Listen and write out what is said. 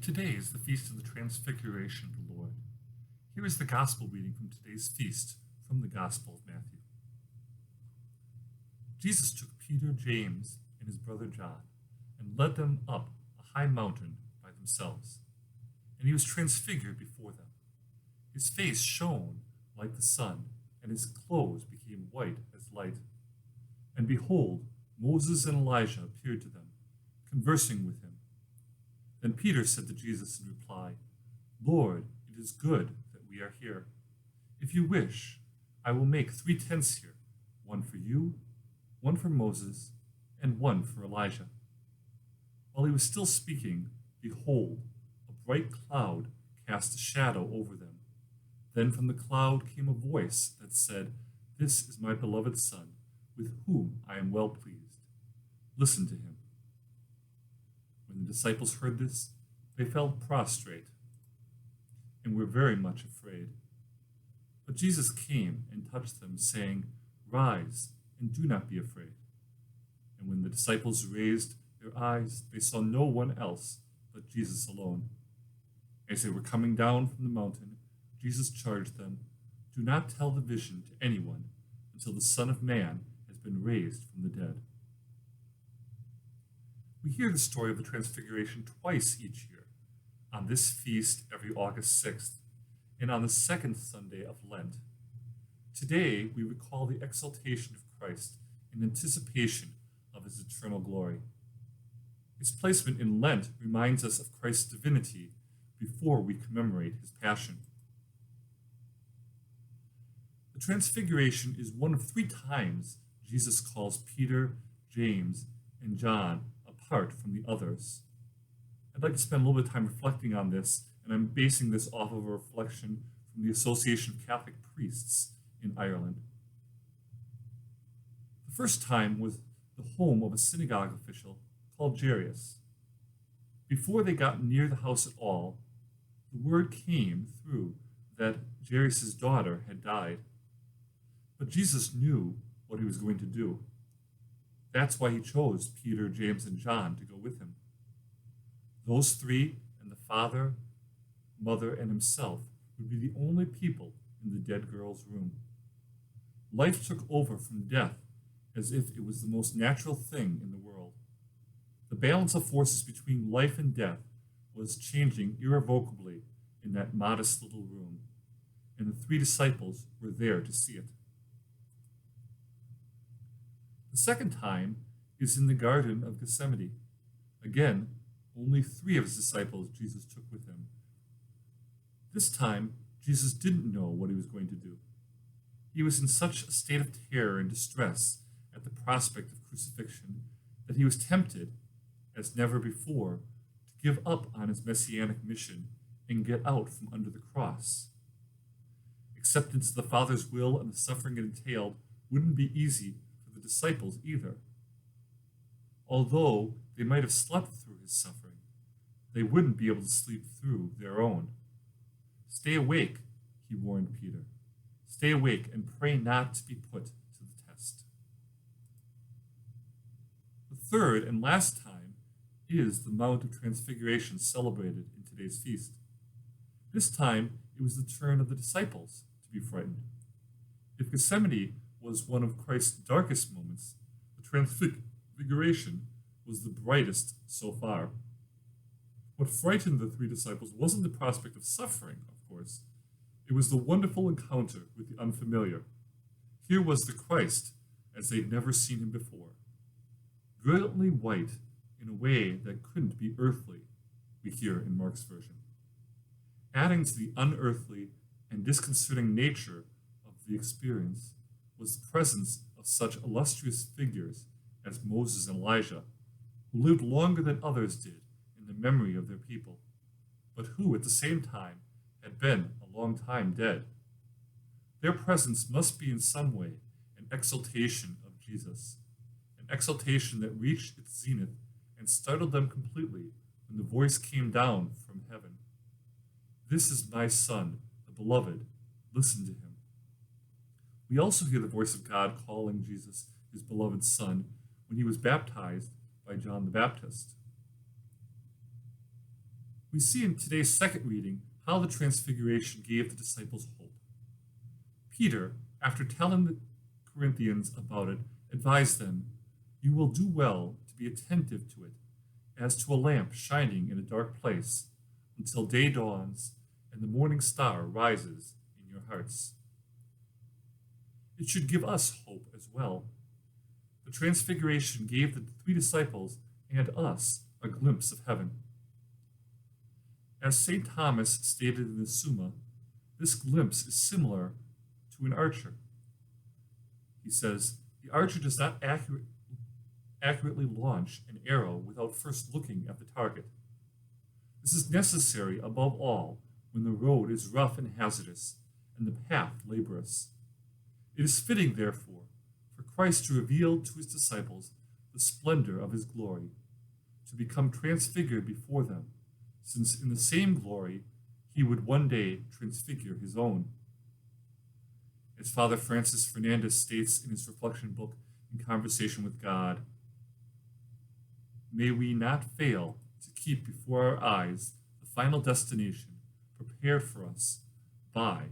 Today is the feast of the Transfiguration of the Lord. Here is the gospel reading from today's feast from the Gospel of Matthew. Jesus took Peter, James, and his brother John and led them up a high mountain by themselves. And he was transfigured before them. His face shone like the sun, and his clothes became white as light. And behold, Moses and Elijah appeared to them, conversing with him. Then Peter said to Jesus in reply, "Lord, it is good that we are here. If you wish, I will make 3 tents here, one for you, one for Moses, and one for Elijah." While he was still speaking, behold, a bright cloud cast a shadow over them. Then from the cloud came a voice that said, "This is my beloved Son, with whom I am well pleased. Listen to him." When the disciples heard this, they fell prostrate and were very much afraid. But Jesus came and touched them, saying, "Rise and do not be afraid." And when the disciples raised their eyes, they saw no one else but Jesus alone. As they were coming down from the mountain, Jesus charged them, "Do not tell the vision to anyone until the Son of Man has been raised from the dead." We hear the story of the Transfiguration twice each year, on this feast every August 6th, and on the second Sunday of Lent. Today, we recall the exaltation of Christ in anticipation of his eternal glory. Its placement in Lent reminds us of Christ's divinity before we commemorate his passion. The Transfiguration is one of 3 times Jesus calls Peter, James, and John apart from the others. I'd like to spend a little bit of time reflecting on this, and I'm basing this off of a reflection from the Association of Catholic Priests in Ireland. The first time was the home of a synagogue official called Jairus. Before they got near the house at all, the word came through that Jairus' daughter had died. But Jesus knew what he was going to do. That's why he chose Peter, James, and John to go with him. Those 3 and the father, mother, and himself would be the only people in the dead girl's room. Life took over from death as if it was the most natural thing in the world. The balance of forces between life and death was changing irrevocably in that modest little room, and the 3 disciples were there to see it. The second time is in the Garden of Gethsemane. Again, only 3 of his disciples Jesus took with him. This time, Jesus didn't know what he was going to do. He was in such a state of terror and distress at the prospect of crucifixion that he was tempted, as never before, to give up on his messianic mission and get out from under the cross. Acceptance of the Father's will and the suffering it entailed wouldn't be easy for the disciples either. Although they might have slept through his suffering, they wouldn't be able to sleep through their own. "Stay awake," he warned Peter. "Stay awake and pray not to be put to the test." The third and last time is the Mount of Transfiguration celebrated in today's feast. This time, it was the turn of the disciples to be frightened. If Gethsemane was one of Christ's darkest moments, the Transfiguration was the brightest so far. What frightened the 3 disciples wasn't the prospect of suffering, of course. It was the wonderful encounter with the unfamiliar. Here was the Christ as they'd never seen him before. Brilliantly white in a way that couldn't be earthly, we hear in Mark's version. Adding to the unearthly and disconcerting nature of the experience was the presence of such illustrious figures as Moses and Elijah, who lived longer than others did in the memory of their people, but who at the same time had been a long time dead. Their presence must be in some way an exaltation of Jesus, an exaltation that reached its zenith and startled them completely when the voice came down from heaven. "This is my Son, the beloved. Listen to him." We also hear the voice of God calling Jesus his beloved Son when he was baptized by John the Baptist. We see in today's second reading how the Transfiguration gave the disciples hope. Peter, after telling the Corinthians about it, advised them, "You will do well to be attentive to it, as to a lamp shining in a dark place, until day dawns and the morning star rises in your hearts." It should give us hope as well. The Transfiguration gave the three disciples and us a glimpse of heaven. As St. Thomas stated in the Summa, this glimpse is similar to an archer. He says, the archer does not accurately launch an arrow without first looking at the target. This is necessary above all when the road is rough and hazardous and the path laborious. It is fitting, therefore, for Christ to reveal to his disciples the splendor of his glory, to become transfigured before them, since in the same glory he would one day transfigure his own. As Father Francis Fernandez states in his reflection book, In Conversation with God, may we not fail to keep before our eyes the final destination prepared for us by